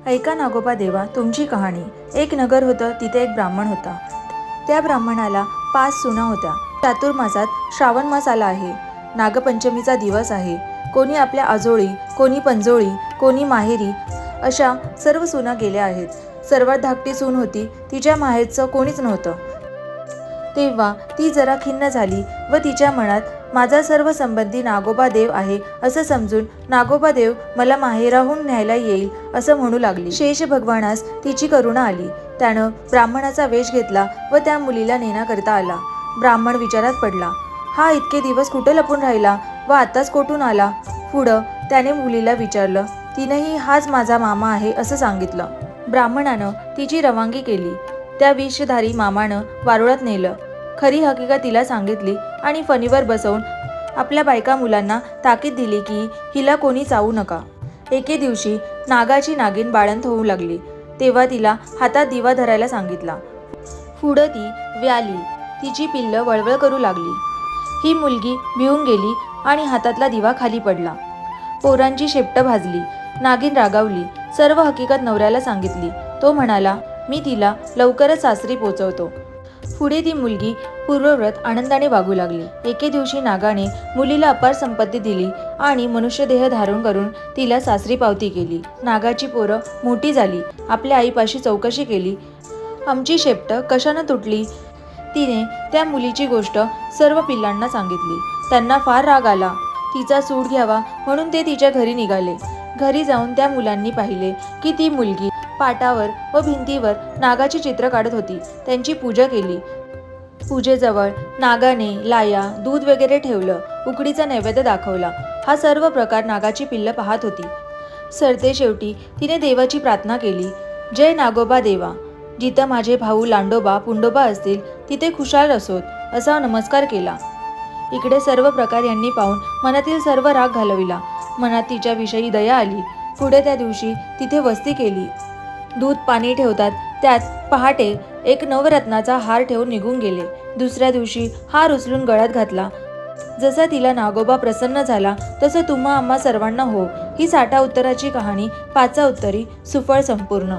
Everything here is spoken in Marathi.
ऐका नागोबा देवा तुमची कहाणी। एक नगर होतं, तिथे एक ब्राह्मण होता। त्या ब्राह्मणाला 5 सुना होत्या। चातुर्मासात श्रावण मास आला आहे, नागपंचमीचा दिवस आहे। कोणी आपल्या आजोळी, कोणी पंजोळी, कोणी माहेरी, अशा सर्व सुना गेल्या आहेत। सर्वात धाकटी सून होती, तिच्या माहेरचं कोणीच नव्हतं। तेव्हा ती जरा खिन्न झाली व तिच्या मनात माझा सर्व संबंधी नागोबा देव आहे असं समजून नागोबा देव मला माहेराहून न्यायला येईल असं म्हणू लागली। शेष भगवानास तिची करुणा आली। त्यानं ब्राह्मणाचा वेश घेतला व त्या मुलीला नेण्याकरता आला। ब्राह्मण विचारात पडला, हा इतके दिवस कुठे लपून राहिला व आताच कोठून आला? पुढं त्याने मुलीला विचारलं, तिनेही हाच माझा मामा आहे असं सांगितलं। ब्राह्मणानं तिची रवानगी केली। त्या विषधारी मामानं वारुळात नेलं, खरी हकीकत तिला सांगितली आणि फणीवर बसवून आपल्या बायका मुलांना ताकीद दिली की हिला कोणी चावू नका। एके दिवशी नागाची नागिन बाळंत होऊ लागली, तेव्हा तिला हातात दिवा धरायला सांगितला। पुढं ती व्याली, तिची पिल्लं वळवळ करू लागली। ही मुलगी भिवून गेली आणि हातातला दिवा खाली पडला। पोरांची शेपटं भाजली। नागिन रागावली, सर्व हकीकत नवऱ्याला सांगितली। तो म्हणाला, मी तिला लवकरच सासरी पोचवतो। पुढे ती मुलगी पूर्वव्रत आनंदाने वागू लागली। एके दिवशी नागाने मुलीला अपार संपत्ती दिली आणि मनुष्यदेह धारण करून तिला सासरी पावती केली। नागाची पोरं मोठी झाली, आपल्या आईपाशी चौकशी केली, आमची शेपटं कशानं तुटली? तिने त्या मुलीची गोष्ट सर्व पिल्लांना सांगितली। त्यांना फार राग आला, तिचा सूड घ्यावा म्हणून ते तिच्या घरी निघाले। घरी जाऊन त्या मुलांनी पाहिले की ती मुलगी पाटावर व भिंतीवर नागाची चित्र काढत होती। त्यांची पूजा केली। पूजेजवळ नागाने लाया, दूध वगैरे ठेवलं, उकडीचा नैवेद्य दाखवला। हा सर्व प्रकार नागाची पिल्लं पाहत होती। सरते शेवटी तिने देवाची प्रार्थना केली, जय नागोबा देवा, जिथं माझे भाऊ लांडोबा पुंडोबा असतील तिथे खुशाल असोत, असा नमस्कार केला। इकडे सर्व प्रकार यांनी पाहून मनातील सर्व राग घालविला। मनात तिच्याविषयी दया आली। पुढे त्या दिवशी तिथे वस्ती केली। दूध पाणी ठेवतात, त्यात पहाटे एक नवरत्नाचा हार ठेवून निघून गेले। दुसऱ्या दिवशी हार उचलून गळ्यात घातला। जसा तिला नागोबा प्रसन्न झाला तसं तुम्हा आम्हा सर्वांना हो। ही साठा उत्तराची कहाणी, 5 उत्तरी सुफळ संपूर्ण।